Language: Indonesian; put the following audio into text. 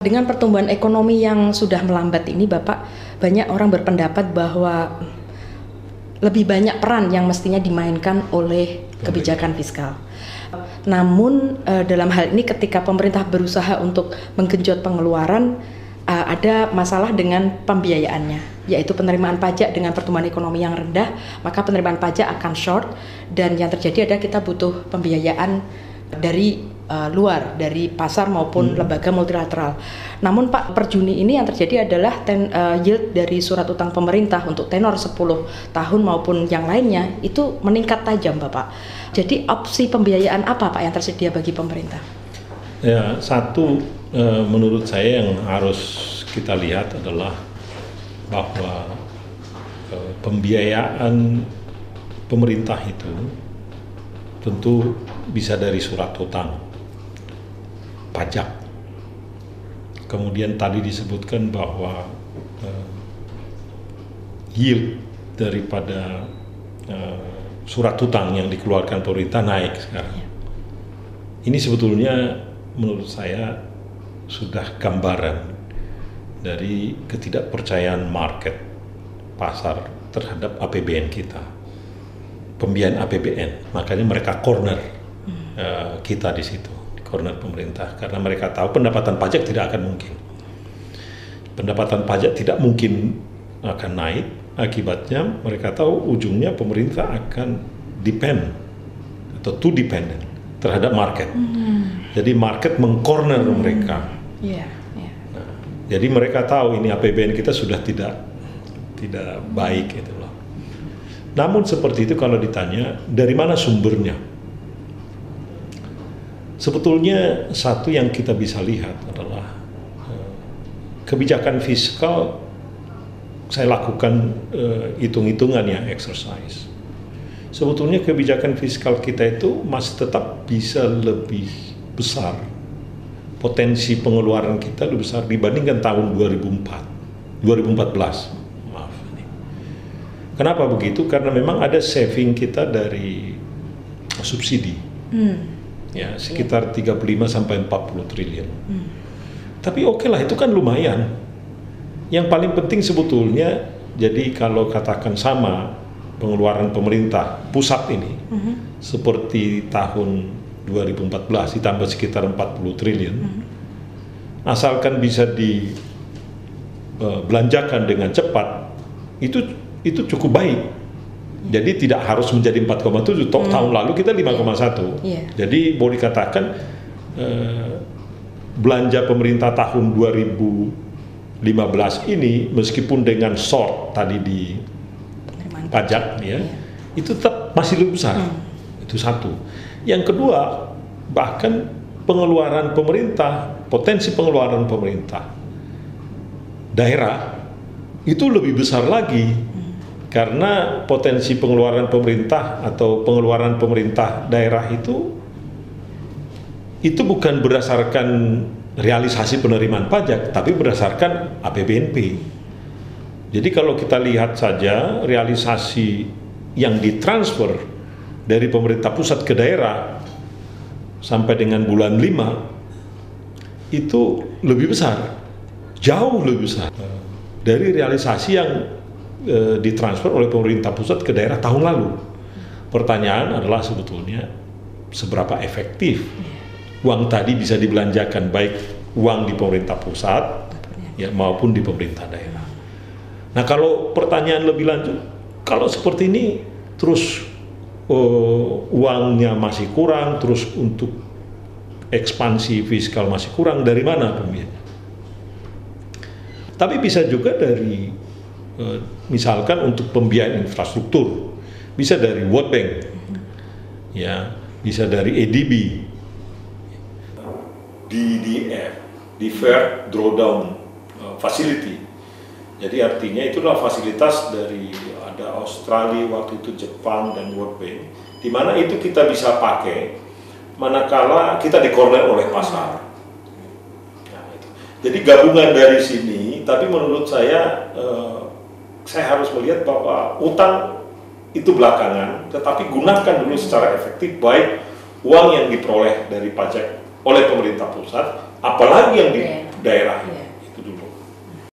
Dengan pertumbuhan ekonomi yang sudah melambat ini, Bapak, banyak orang berpendapat bahwa lebih banyak peran yang mestinya dimainkan oleh kebijakan fiskal. Namun dalam hal ini ketika pemerintah berusaha untuk menggenjot pengeluaran, ada masalah dengan pembiayaannya, yaitu penerimaan pajak. Dengan pertumbuhan ekonomi yang rendah, maka penerimaan pajak akan short, dan yang terjadi adalah kita butuh pembiayaan dari luar, dari pasar maupun lembaga multilateral. Namun Pak, per Juni ini yang terjadi adalah yield dari surat utang pemerintah untuk tenor 10 tahun maupun yang lainnya itu meningkat tajam, Bapak. Jadi opsi pembiayaan apa Pak yang tersedia bagi pemerintah? Ya, satu menurut saya yang harus kita lihat adalah bahwa pembiayaan pemerintah itu tentu bisa dari surat utang, pajak. Kemudian tadi disebutkan bahwa yield daripada surat utang yang dikeluarkan pemerintah naik sekarang. Ini sebetulnya menurut saya sudah gambaran dari ketidakpercayaan market, pasar terhadap APBN kita, pembiayaan APBN. Makanya mereka corner kita di situ, corner pemerintah, karena mereka tahu pendapatan pajak tidak akan mungkin. Pendapatan pajak tidak mungkin akan naik, akibatnya mereka tahu ujungnya pemerintah akan depend atau too dependent terhadap market. Jadi market mengcorner mereka. Nah, jadi mereka tahu ini APBN kita sudah tidak baik gitu loh. Namun seperti itu kalau ditanya dari mana sumbernya? Sebetulnya satu yang kita bisa lihat adalah kebijakan fiskal. Saya lakukan hitung-hitungan ya, exercise. Sebetulnya kebijakan fiskal kita itu masih tetap bisa lebih besar. Potensi pengeluaran kita lebih besar dibandingkan tahun 2014. Maaf. Kenapa begitu? Karena memang ada saving kita dari subsidi. Ya, sekitar 35 sampai 40 triliun. Tapi oke lah, itu kan lumayan. Yang paling penting sebetulnya, jadi kalau katakan sama pengeluaran pemerintah pusat ini seperti tahun 2014 ditambah sekitar 40 triliun, asalkan bisa dibelanjakan dengan cepat, itu cukup baik. Jadi tidak harus menjadi 4,7, tahun lalu kita 5,1. Jadi boleh dikatakan belanja pemerintah tahun 2015 ini meskipun dengan short tadi di pajak ya, itu tetap masih lebih besar. Itu satu. Yang kedua, bahkan pengeluaran pemerintah, potensi pengeluaran pemerintah daerah itu lebih besar lagi, karena potensi pengeluaran pemerintah atau pengeluaran pemerintah daerah itu bukan berdasarkan realisasi penerimaan pajak, tapi berdasarkan APBNP. Jadi kalau kita lihat saja realisasi yang ditransfer dari pemerintah pusat ke daerah sampai dengan bulan 5 itu lebih besar, jauh lebih besar dari realisasi yang ditransfer oleh pemerintah pusat ke daerah tahun lalu. Pertanyaan adalah sebetulnya seberapa efektif uang tadi bisa dibelanjakan, baik uang di pemerintah pusat ya maupun di pemerintah daerah. Nah, kalau pertanyaan lebih lanjut, kalau seperti ini terus uangnya masih kurang, terus untuk ekspansi fiskal masih kurang, dari mana pembiayaan? Tapi bisa juga dari misalkan untuk pembiayaan infrastruktur, bisa dari World Bank, ya, bisa dari ADB, DDF, Deferred Drawdown Facility. Jadi artinya itulah fasilitas dari ada Australia, waktu itu Jepang dan World Bank, di mana itu kita bisa pakai manakala kita dikorner oleh pasar. Nah, itu. Jadi gabungan dari sini, tapi menurut saya harus melihat bahwa utang itu belakangan, tetapi gunakan dulu secara efektif baik uang yang diperoleh dari pajak oleh pemerintah pusat, apalagi yang daerah. Iya.